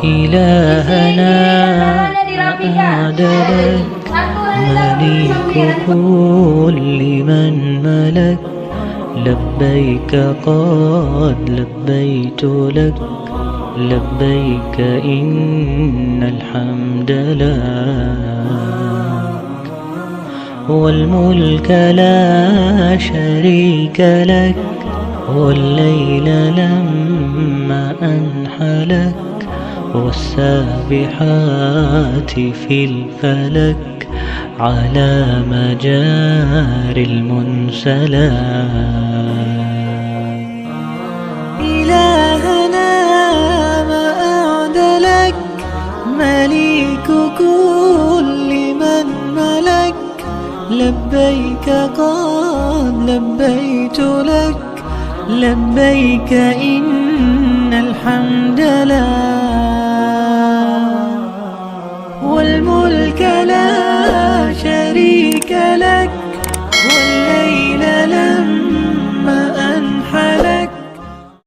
إلهنا أعد لك مليك كل من ملك. لبيك قد لبيت لك، لبيك إن الحمد لك والملك لا شريك لك. والليل لما أنحلك والسابحات في الفلك على مجاري المنسلات. إلهنا ما أعدلك مليك كل من ملك. لبيك قد لبيت لك، لبيك إن الحمد لك